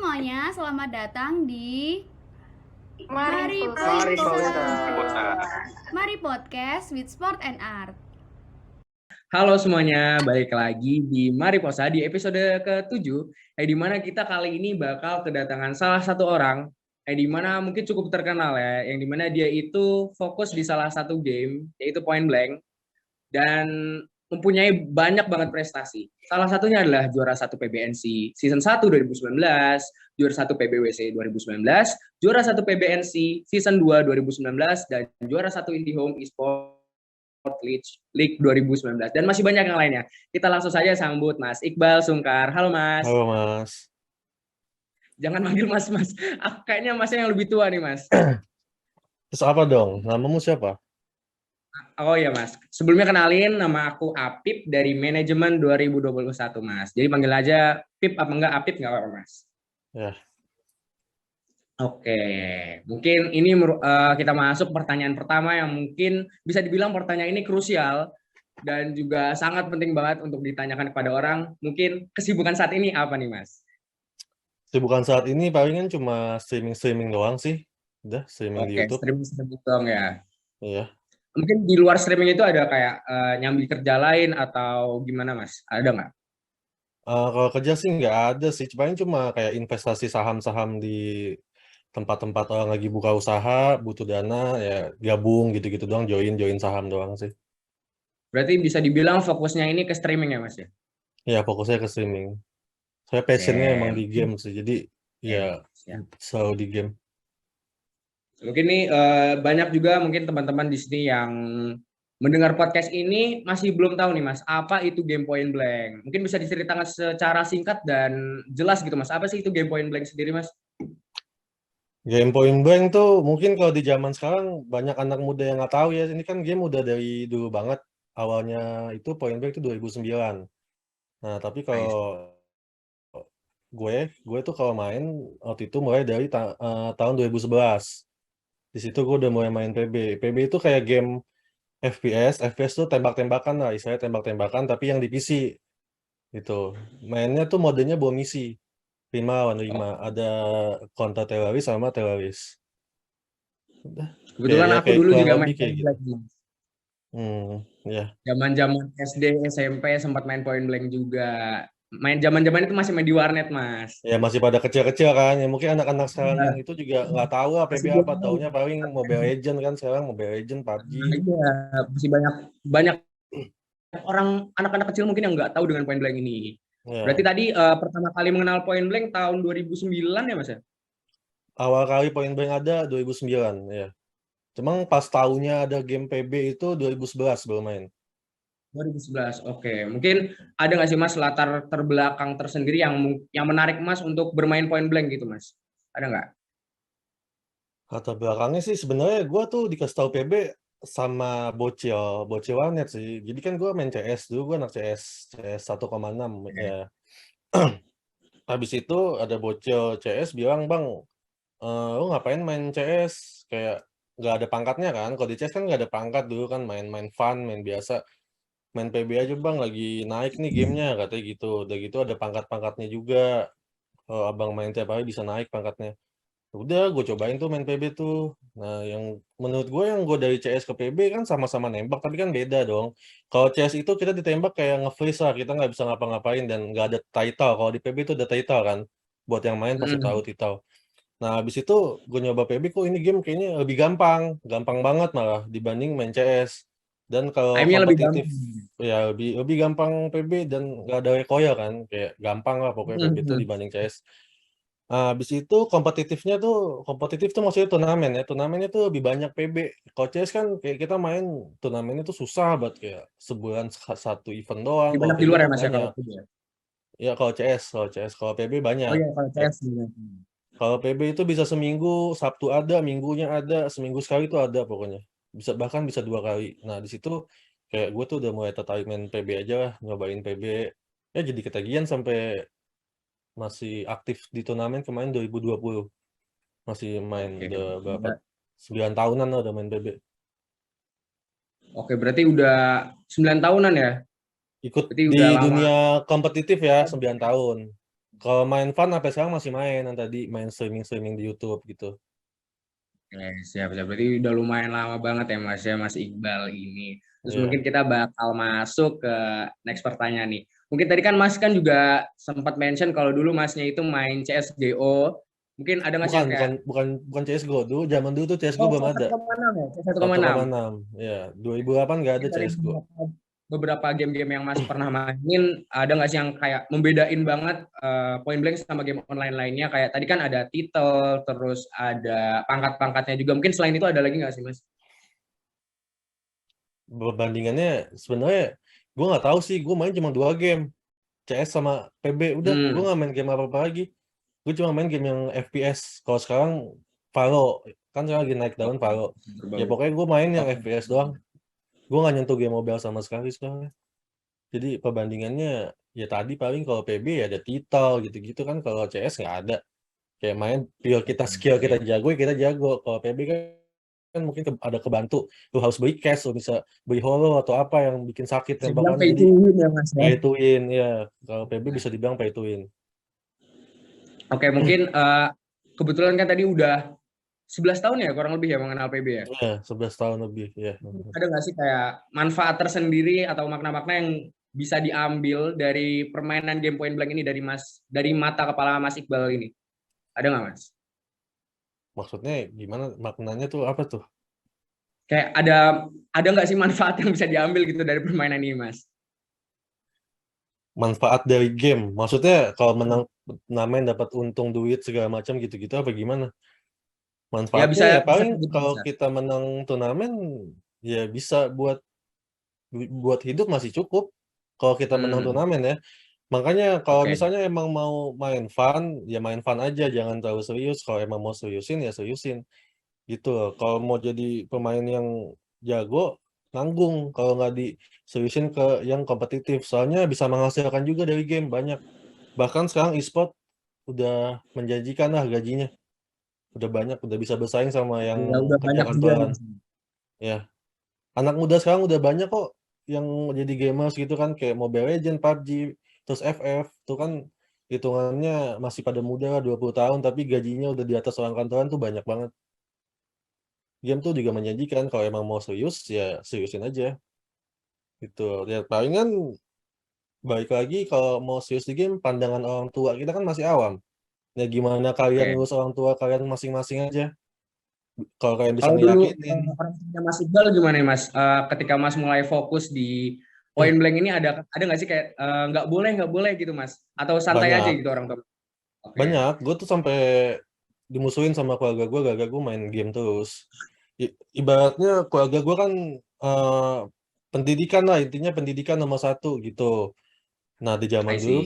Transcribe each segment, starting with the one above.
semuanya, selamat datang di Mari Mari Mari Podcast with Sport and Art. Halo semuanya, balik lagi di Mariposa di episode ke-7 di mana kita kali ini bakal kedatangan salah satu orang di mana mungkin cukup terkenal ya, yang dimana dia itu fokus di salah satu game yaitu Point Blank dan mempunyai banyak banget prestasi. Salah satunya adalah juara 1 PBNC season 1 2019, juara 1 PBWC 2019, juara 1 PBNC season 2 2019 dan juara 1 IndiHome Esports League 2019 dan masih banyak yang lainnya. Kita langsung saja sambut Mas Iqbal Sungkar. Halo Mas. Halo Mas. Jangan manggil Mas. Kayaknya Masnya yang lebih tua nih Mas. Terus apa dong? Namamu siapa? Oh iya Mas. Sebelumnya kenalin, nama aku Apip dari manajemen 2021 Mas. Jadi panggil aja Pip apa enggak Apip enggak apa-apa Mas. Ya. Oke, mungkin ini kita masuk pertanyaan pertama yang mungkin bisa dibilang pertanyaan ini krusial dan juga sangat penting banget untuk ditanyakan kepada orang. Mungkin kesibukan saat ini apa nih Mas? Kesibukan saat ini palingan cuma streaming doang sih. Udah streaming di YouTube. Streaming doang ya. Iya. Mungkin di luar streaming itu ada kayak nyambi kerja lain atau gimana Mas? Ada nggak? Kalau kerja sih nggak ada sih. Paling cuma kayak investasi saham-saham di tempat-tempat orang lagi buka usaha, butuh dana, ya gabung gitu-gitu doang, join saham doang sih. Berarti bisa dibilang fokusnya ini ke streaming ya Mas ya? Ya fokusnya ke streaming. Saya passionnya emang di game sih. Jadi ya selalu di game. Mungkin nih banyak juga mungkin teman-teman di sini yang mendengar podcast ini masih belum tahu nih Mas, apa itu game Point Blank? Mungkin bisa diceritakan secara singkat dan jelas gitu Mas, apa sih itu game Point Blank sendiri Mas? Game Point Blank tuh mungkin kalau di zaman sekarang banyak anak muda yang nggak tahu ya. Ini kan game udah dari dulu banget. Awalnya itu Point Blank itu 2009. Nah, tapi kalau gue tuh kalau main waktu itu mulai dari tahun 2011. Di situ gue udah mulai main PB. PB itu kayak game FPS. FPS tuh tembak-tembakan lah, istilahnya tembak-tembakan tapi yang di PC. Gitu. Mainnya tuh modenya bom misi. 5 lawan 5. Ada counter teroris sama teroris. Udah. Kebetulan aku Kayak dulu kurang juga main lebih kayak Point gitu. Blank. Ya. Zaman-zaman SD, SMP sempat main Point Blank juga. Main zaman-zaman itu masih main di warnet Mas. Ya masih pada kecil-kecil kan. Ya mungkin anak-anak sekarang yang Iya. itu juga nggak tahu lah PB Masih belum apa. tahu. Taunya paling Mobile Legend kan sekarang, Mobile Legend, PUBG. Iya, masih banyak orang anak-anak kecil mungkin yang nggak tahu dengan Point Blank ini. Ya. Berarti tadi pertama kali mengenal Point Blank tahun 2009 ya Mas ya? Awal kali Point Blank ada 2009 ya. Cuma pas tahunnya ada game PB itu 2011 baru main. 2011, oke. Mungkin ada nggak sih Mas latar terbelakang tersendiri yang menarik Mas untuk bermain Point Blank gitu Mas? Ada nggak? Kata belakangnya sih sebenarnya gue tuh dikasih tahu PB sama bocil warnet sih. Jadi kan gue main CS dulu, gue anak CS 1,6 ya. Habis itu ada bocil CS bilang, "Bang, lu ngapain main CS? Kayak nggak ada pangkatnya kan? Kalau di CS kan nggak ada pangkat dulu kan, main fun, main biasa. Main PB aja bang, lagi naik nih gamenya," katanya gitu. Udah gitu ada pangkat-pangkatnya juga. Kalau abang main tiap hari bisa naik pangkatnya. Udah, gue cobain tuh main PB tuh. Nah, yang menurut gue yang gue dari CS ke PB kan sama-sama nembak, tapi kan beda dong. Kalau CS itu kita ditembak kayak nge-freeze lah, kita nggak bisa ngapa-ngapain dan nggak ada title. Kalau di PB itu ada title kan, buat yang main pasti tahu title. Nah, habis itu gue nyoba PB, kok ini game kayaknya lebih gampang banget malah dibanding main CS. Dan kalau Aimnya lebih kompetitif, gampang. ya lebih gampang PB dan nggak ada recoil kan, kayak gampang lah pokoknya PB itu dibanding CS. Habis itu kompetitif tuh maksudnya turnamen ya, turnamennya tuh lebih banyak PB. Kalau CS kan kayak kita main turnamennya tuh susah banget, kayak sebulan satu event doang, Lebih kalau banyak di PB luar ya kan Mas ya kalau banyak. itu ya? Ya kalau PB Oh banyak. iya kalau CS. Kalau PB itu bisa seminggu, Sabtu ada, Minggunya ada, seminggu sekali tuh ada pokoknya. Bahkan bisa 2 kali. Nah, di situ kayak gue tuh udah mulai tertarik main PB aja lah, nyobain PB. Ya jadi ketagihan sampai masih aktif di turnamen kemarin 2020. Masih main Oke. udah berapa? 9 tahunan lah udah main PB. Oke, berarti udah 9 tahunan ya? Ikut Berarti di udah lama. dunia kompetitif ya 9 tahun. Kalau main fun sampai sekarang masih main, yang tadi main streaming di YouTube gitu. Siap, siap. Berarti udah lumayan lama banget ya Mas Iqbal ini. Terus Iya. mungkin kita bakal masuk ke next pertanyaan nih. Mungkin tadi kan Mas kan juga sempat mention kalau dulu Masnya itu main CSGO. Mungkin ada nggak sih Bukan, yang bukan, kayak bukan CSGO dulu. Zaman dulu tuh CSGO belum ada. 1,6 ya? 1,6. 1,6. Ya, 2008 nggak ada Mungkin dari CSGO. beberapa game-game yang Mas pernah mainin, ada nggak sih yang kayak membedain banget Point Blank sama game online lainnya? Kayak tadi kan ada title, terus ada pangkat-pangkatnya juga. Mungkin selain itu ada lagi nggak sih Mas? Perbandingannya sebenarnya gue nggak tahu sih. Gue main cuma 2 game, CS sama PB. Udah, gue nggak main game apa-apa lagi. Gue cuma main game yang FPS. Kalau sekarang Valo, kan sekarang lagi naik daun Valo. Ya pokoknya gue main yang FPS doang. Gue nggak nyentuh game mobile sama sekali sekarang. Jadi perbandingannya ya tadi paling kalau PB ya ada title gitu-gitu kan. Kalau CS nggak ada. Kayak main pure kita skill kita jago ya kita jago. Kalau PB kan mungkin ada kebantu. Lu harus beli cash, lu bisa beli holo atau apa yang bikin sakit Bisa bilang tembakannya. pay to Jadi win ya Mas ya. pay to win ya. Kalau PB bisa dibilang pay to win. Oke, mungkin kebetulan kan tadi udah 11 tahun ya kurang lebih ya mengenal PB ya. Iya, 11 tahun lebih ya. Ada nggak sih kayak manfaat tersendiri atau makna-makna yang bisa diambil dari permainan game Point Blank ini dari mata kepala Mas Iqbal ini? Ada nggak Mas? Maksudnya gimana maknanya tuh apa tuh? Kayak ada nggak sih manfaat yang bisa diambil gitu dari permainan ini Mas? Manfaat dari game. Maksudnya kalau menang turnamen dapat untung duit segala macam gitu-gitu apa gimana? Ya Manfaatnya bisa ya paling gitu, kalau bisa. kita menang turnamen ya bisa buat hidup masih cukup kalau kita menang turnamen ya. Makanya kalau Oke. misalnya emang mau main fun, ya main fun aja, jangan terlalu serius. Kalau emang mau seriusin ya seriusin. Gitu loh. Kalau mau jadi pemain yang jago, nanggung. Kalau nggak diseriusin ke yang kompetitif. Soalnya bisa menghasilkan juga dari game banyak. Bahkan sekarang e-sport udah menjanjikan lah gajinya. Udah banyak, udah bisa bersaing sama yang Udah kerja banyak juga kantoran. Mas. Ya, anak muda sekarang udah banyak kok yang jadi gamers gitu kan, kayak Mobile Legends, PUBG, terus FF, tuh kan hitungannya masih pada muda lah, 20 tahun, tapi gajinya udah di atas orang kantoran tuh banyak banget. Game tuh juga menjanjikan, kalau emang mau serius, ya seriusin aja. Gitu. Ya palingan balik lagi kalau mau serius di game, pandangan orang tua kita kan masih awam. Ya gimana kalian Oke. ngurus orang tua kalian masing-masing aja. Kalau kalian bisa Kalau dulu ngeyakinin. orang tuanya Mas Iqbal gimana nih Mas? Ketika Mas mulai fokus di Point Blank ini ada nggak sih kayak nggak boleh gitu Mas? Atau santai aja Banyak. gitu orang tua? Oke. Banyak, gue tuh sampai dimusuhin sama keluarga gue main game terus. Ibaratnya keluarga gue kan pendidikan lah, intinya pendidikan nomor 1 gitu. Nah di I zaman see.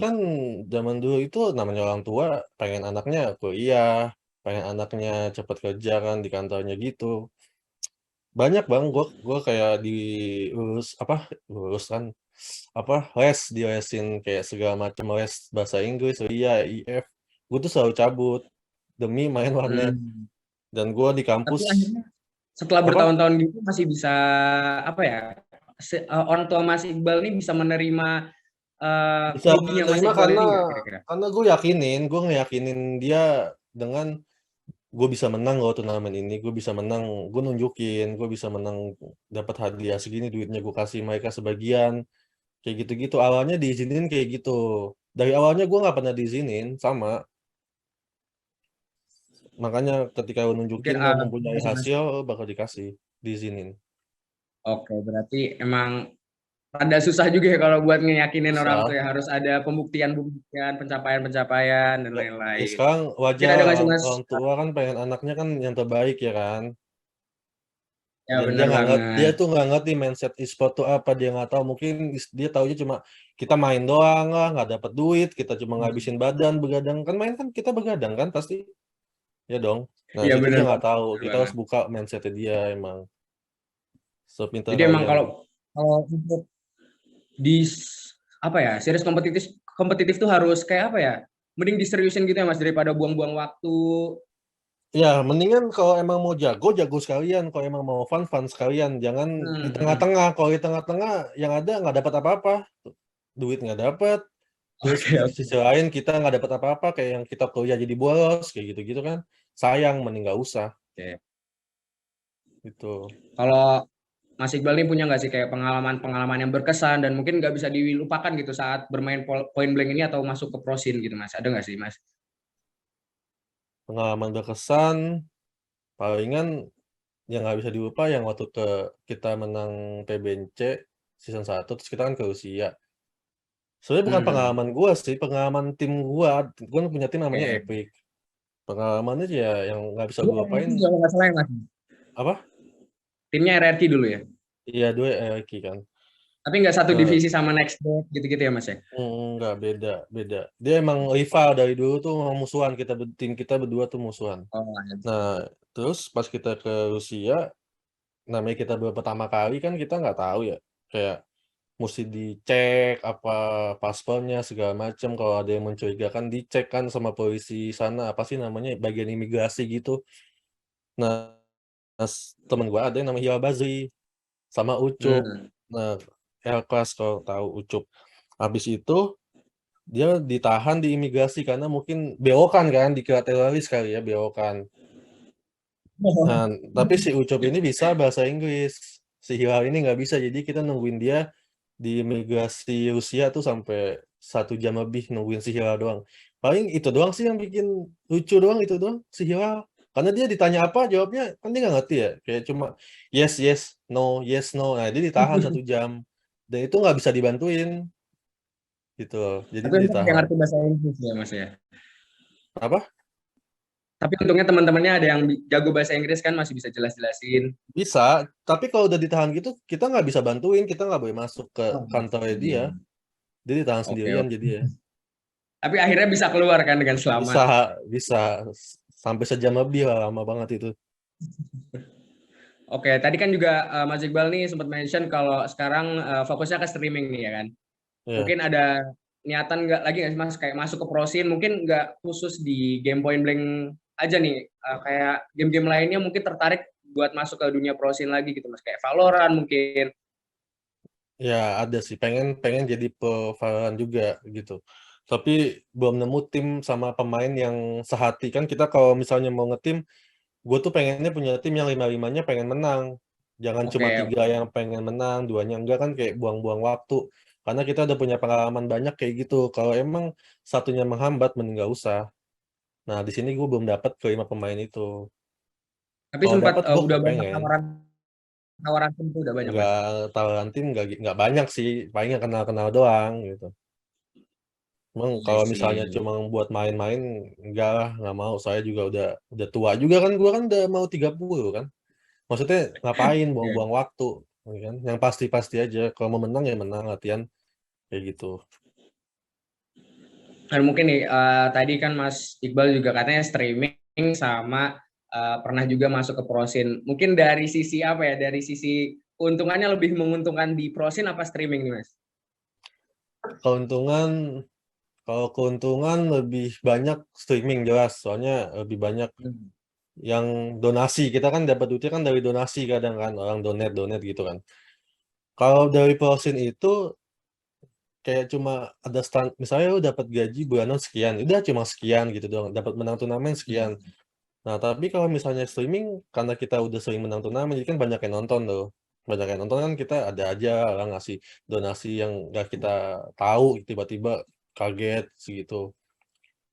dulu itu namanya orang tua pengen anaknya kuliah, pengen anaknya cepet kerja kan di kantornya gitu. Banyak bang, gue kayak lulus kan, dilesin kayak segala macam les bahasa Inggris, IF. Gue tuh selalu cabut demi main warnet. Hmm. Dan gue di Tapi kampus akhirnya setelah apa bertahun-tahun gitu masih bisa apa ya? Orang tua Mas Iqbal ini bisa menerima bisa hobinya Mas menerima Iqbal karena ini nggak kira-kira? gue ngeyakinin dia dengan gue bisa menang loh turnamen ini, gue bisa menang, gue nunjukin gue bisa menang dapat hadiah segini, duitnya gue kasih mereka sebagian, kayak gitu-gitu. Awalnya diizinin kayak gitu. Dari awalnya gue nggak pernah diizinin sama. Makanya ketika lo Mungkin nunjukin lo mempunyai masih Mas. hasil, lo bakal dikasih, diizinin. Oke, berarti emang rada susah juga ya kalau buat ngeyakinin orang tua Susah. ya harus ada pembuktian-pembuktian, pencapaian-pencapaian dan Ya lain-lain. sekarang Mungkin wajar ada nggak sih orang, Mas? orang tua kan pengen anaknya kan yang terbaik ya kan. Ya Dan benar dia banget. tuh nggak ngerti mindset e-sport tuh apa, dia nggak tahu. Mungkin dia taunya cuma kita main doang lah, nggak dapat duit, kita cuma ngabisin badan begadang. Kan main kan kita begadang kan pasti, ya dong. Nah Iya situ benar dia nggak banget. tahu. Benar Kita harus banget. buka mindsetnya dia emang sepintar Jadi emang kalian. kalau untuk di apa ya, series kompetitif kompetitif tuh harus kayak apa ya? Mending diseriusin gitu ya Mas daripada buang-buang waktu. Ya, mendingan kalau emang mau jago, jago sekalian. Kalau emang mau fun, fun sekalian. Jangan di Hmm. tengah-tengah. Kalau di tengah-tengah, yang ada nggak dapat apa-apa. Duit nggak dapat, Terus Oke, di oke. sisi lain kita nggak dapat apa-apa kayak yang kita kuliah jadi bolos kayak gitu-gitu kan. Sayang, mending nggak usah Oke. gitu. Kalau Mas Iqbal nih punya nggak sih kayak pengalaman-pengalaman yang berkesan dan mungkin nggak bisa dilupakan gitu saat bermain point blank ini atau masuk ke prosin gitu Mas? Ada nggak sih Mas? Pengalaman berkesan palingan yang nggak bisa dilupa yang waktu kita menang PBNC season 1 terus kita kan ke Rusia. Sebenarnya bukan Hmm. pengalaman gua sih, pengalaman tim gua. Gua punya tim namanya Oke. Epic. Pengalamannya sih ya yang nggak bisa Dulu gua RRQ lupain kalau nggak salah ya Mas. apa? Timnya RRQ dulu ya. Iya, dua Eki kan. Tapi nggak satu Nah, divisi sama Next Bot gitu-gitu ya Mas ya. enggak beda, beda. Dia emang rival dari dulu tuh musuhan tim kita berdua tuh musuhan. Oh, iya. Nah, terus pas kita ke Rusia, namanya kita baru pertama kali kan kita nggak tahu ya, kayak mesti dicek apa paspornya segala macam. Kalau ada yang mencurigakan dicek kan sama polisi sana apa sih namanya bagian imigrasi gitu. Nah, temen gua ada yang namanya Hilal Bazri sama Ucup. Hmm. Nah, Elkas kalau tahu Ucup. Habis itu dia ditahan di imigrasi karena mungkin bewokan kan, dikira teroris kali ya, bewokan. Nah, tapi si Ucup ini bisa bahasa Inggris. Si Hilal ini nggak bisa, jadi kita nungguin dia di imigrasi Rusia tuh sampai 1 jam lebih nungguin si Hilal doang. Paling itu doang sih yang bikin lucu doang itu doang, si Hilal. Karena dia ditanya apa jawabnya kan dia nggak ngerti ya, kayak cuma yes yes no yes no. Nah dia ditahan 1 jam dan itu nggak bisa dibantuin gitu loh. Jadi Tapi dia untuk yang ditahan. ngerti bahasa Inggris ya Mas ya. Apa? Tapi untungnya teman-temannya ada yang jago bahasa Inggris kan masih bisa jelas-jelasin. Bisa, tapi kalau udah ditahan gitu kita nggak bisa bantuin, kita nggak boleh masuk ke Oh, kantornya dia. iya. Dia ditahan Oke, sendirian oke. jadi ya. Tapi akhirnya bisa keluar kan dengan Bisa, selamat. bisa sampai sejam lebih lah, lama banget itu. Oke, tadi kan juga Mas Iqbal nih sempat mention kalau sekarang fokusnya ke streaming nih ya kan. Ya. Mungkin ada niatan nggak lagi nggak sih Mas kayak masuk ke prosin mungkin nggak khusus di game point blank aja nih kayak game-game lainnya mungkin tertarik buat masuk ke dunia prosin lagi gitu Mas kayak Valorant mungkin. Ya ada sih, pengen pengen jadi Valorant juga gitu. Tapi belum nemu tim sama pemain yang sehati kan kita kalau misalnya mau ngetim, gue tuh pengennya punya tim yang lima-limanya pengen menang. Jangan cuma Oke, 3 yang pengen menang, duanya enggak kan kayak buang-buang waktu. Karena kita udah punya pengalaman banyak kayak gitu. Kalau emang satunya menghambat, mending nggak usah. Nah, di sini gue belum dapat kelima pemain itu. tapi Kalau sempat dapat gue udah banyak pengen. tawaran tawaran tim tuh udah banyak Mas. Nggak tawaran tim nggak banyak sih. Paling yang kenal-kenal doang gitu. Emang I kalau misalnya see. cuma buat main-main, enggak lah, nggak mau. Saya juga udah tua juga kan, gue kan udah mau 30 kan. Maksudnya ngapain Oke. buang-buang waktu, ya kan? Yang pasti-pasti aja. Kalau mau menang ya menang, latihan kayak gitu. Dan mungkin nih tadi kan Mas Iqbal juga katanya streaming sama pernah juga masuk ke prosin. Mungkin dari sisi apa ya? Dari sisi keuntungannya lebih menguntungkan di prosin apa streaming nih Mas? Keuntungan, kalau keuntungan lebih banyak streaming jelas, soalnya lebih banyak Hmm. yang donasi. Kita kan dapat duitnya kan dari donasi kadang kan, orang donate gitu kan. Kalau dari Prosin itu kayak cuma ada misalnya lu dapat gaji bulanan sekian, udah cuma sekian gitu doang, dapat menang turnamen sekian. Nah, tapi kalau misalnya streaming, karena kita udah sering menang turnamen, jadi kan banyak yang nonton tuh. Banyak yang nonton kan kita ada aja orang ngasih donasi yang nggak kita tahu, tiba-tiba kaget segitu.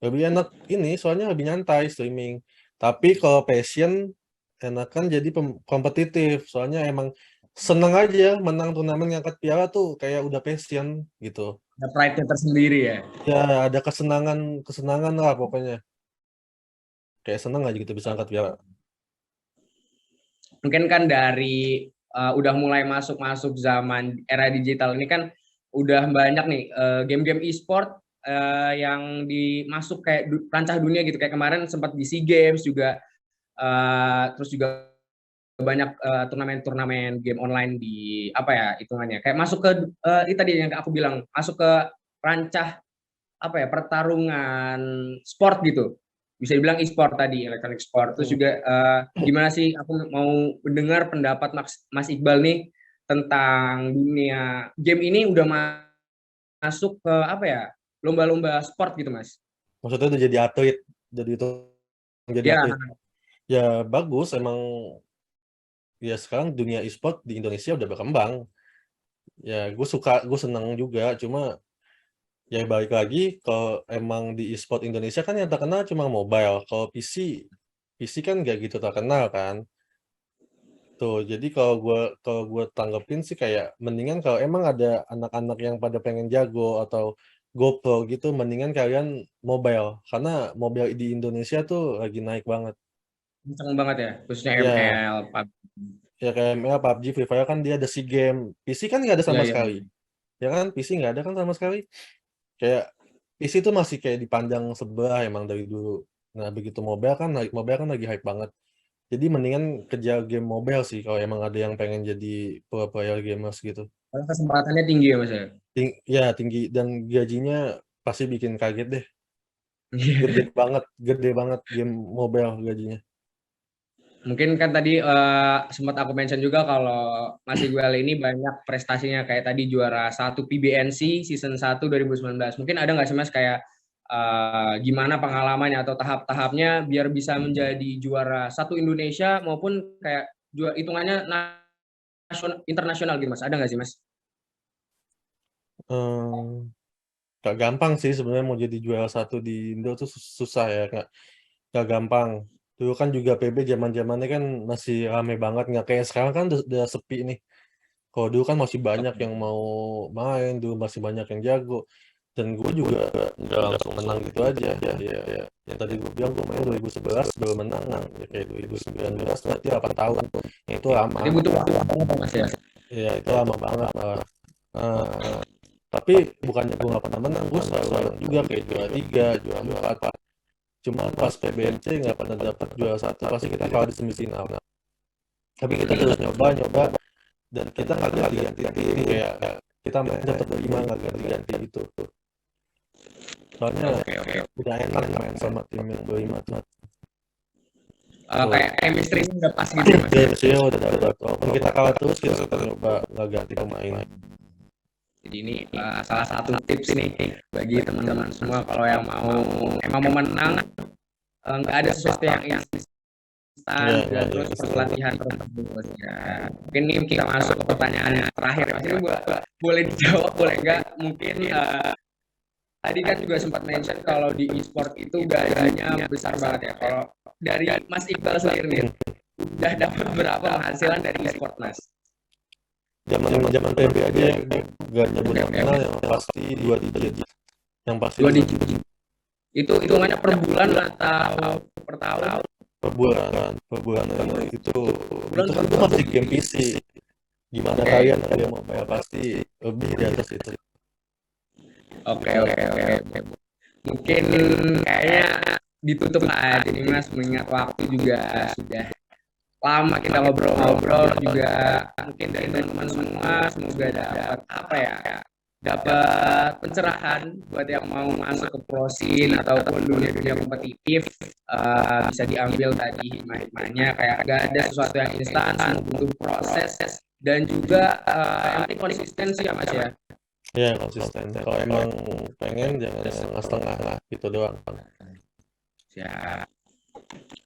Lebih enak ini, soalnya lebih nyantai streaming. Tapi kalau passion, enakan jadi kompetitif. Soalnya emang seneng aja menang turnamen ngangkat piala tuh kayak udah passion gitu. Ada pride-nya tersendiri ya. Ya ada kesenangan kesenangan lah pokoknya. Kayak seneng aja gitu bisa angkat piala. Mungkin kan dari udah mulai masuk zaman era digital ini kan udah banyak nih game-game e-sport yang dimasuk kayak rancah dunia gitu kayak kemarin sempat di SEA Games juga terus juga banyak turnamen-turnamen game online di apa ya hitungannya kayak masuk ke itu tadi yang aku bilang masuk ke rancah apa ya pertarungan sport gitu bisa dibilang e-sport tadi electronic sport terus Hmm. juga gimana sih aku mau mendengar pendapat Mas Iqbal nih tentang dunia game ini udah masuk ke apa ya lomba-lomba sport gitu, Mas. Maksudnya udah jadi atlet, jadi Ya, atlet. Ya bagus, emang ya sekarang dunia e-sport di Indonesia udah berkembang. Ya gue seneng juga, cuma ya balik lagi kalau emang di e-sport Indonesia kan yang terkenal cuma mobile. Kalau PC kan nggak gitu terkenal kan. Tuh, jadi kalau gue tanggepin sih kayak mendingan kalau emang ada anak-anak yang pada pengen jago atau GoPro gitu, mendingan kalian mobile. Karena mobile di Indonesia tuh lagi naik banget. kenceng banget ya, khususnya Ya, ML, PUBG. ya kayak ML, PUBG, Free Fire kan dia ada SEA Games. PC kan nggak ada Iya, sama iya. sekali. Ya kan, PC nggak ada kan sama sekali. Kayak PC tuh masih kayak dipandang sebelah emang dari dulu. Nah, begitu mobile kan lagi hype banget. Jadi mendingan kejar game mobile sih kalau emang ada yang pengen jadi pro player gamers gitu. Karena kesempatannya tinggi ya, Mas ya. Ya tinggi dan gajinya pasti bikin kaget deh. Iya. Gede banget game mobile gajinya. Mungkin kan tadi sempat aku mention juga kalau Mas Iqbal ini banyak prestasinya kayak tadi juara 1 PBNC season 1 2019. Mungkin ada nggak sih Mas kayak gimana pengalamannya atau tahap-tahapnya biar bisa menjadi juara 1 Indonesia maupun kayak hitungannya internasional gitu Mas. Ada nggak sih Mas? Eee, Nggak gampang sih sebenarnya mau jadi juara 1 di Indo tuh susah ya, nggak gampang. Dulu kan juga PB zaman-zamannya kan masih rame banget, nggak kayak sekarang kan udah sepi nih. Kalau dulu kan masih banyak yang mau main, dulu masih banyak yang jago. Dan gue juga nggak langsung menang gitu aja. Ya, yang tadi gue bilang gue main 2011 baru menang, ya kayak 2019 berarti 8 tahun. Itu lama. Jadi butuh waktu banget Mas ya. Ya itu lama banget. Tapi bukannya gue nggak pernah menang, gue selalu menang juga kayak juara 3, juara 4. Cuma pas PBNC nggak pernah dapet juara 1, pasti kita kalah di semifinal. Tapi kita terus nyoba dan kita nggak ganti-ganti tim, kayak kita main tetap 5 nggak ganti-ganti gitu. Soalnya udah enak main sama tim yang berlima tuh. Kayak chemistry udah pas gitu ya Mas. Ya udah dapet. Walaupun kita kalah terus, kita tetap nyoba nggak ganti pemain. Jadi ini salah satu tips nih bagi teman-teman semua kalau yang emang mau menang nggak ada sesuatu yang instan dan terus latihan terus ya. Mungkin ini kita masuk ke pertanyaan terakhir Mas. Ini boleh dijawab boleh nggak? Mungkin tadi kan juga sempat mention kalau di e-sport itu gajinya besar banget ya. Kalau dari Mas Iqbal sendiri nih, udah dapat berapa penghasilan dari e-sport Mas? Zaman PB aja gak nyebut nominal yang pasti 2 digit. Yang pasti 2 digit. Itu hitungannya per bulan atau per tahun? Per bulan itu kan masih game PC. Gimana kalian ada yang mau bayar pasti lebih di atas itu. Oke. Mungkin kayaknya ditutup aja nih Mas, mengingat waktu juga sudah lama kita ngobrol-ngobrol juga. Mungkin dari teman-teman semua semoga dapat pencerahan buat yang mau masuk ke pro scene ataupun dunia kompetitif. Bisa diambil tadi hikmah-hikmahnya kayak gak ada sesuatu yang instan, butuh proses dan juga yang penting konsistensi ya Mas ya. Ya konsisten. Kalau emang pengen jangan setengah-setengah lah, gitu doang. Siap.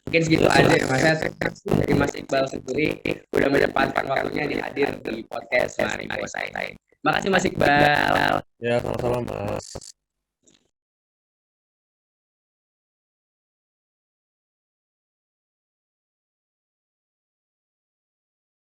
Mungkin segitu aja ya Mas. Dari Mas Iqbal sendiri udah menyempatkan waktunya hadir di podcast Mari Posai. Makasih Mas Iqbal. Ya sama-sama Mas.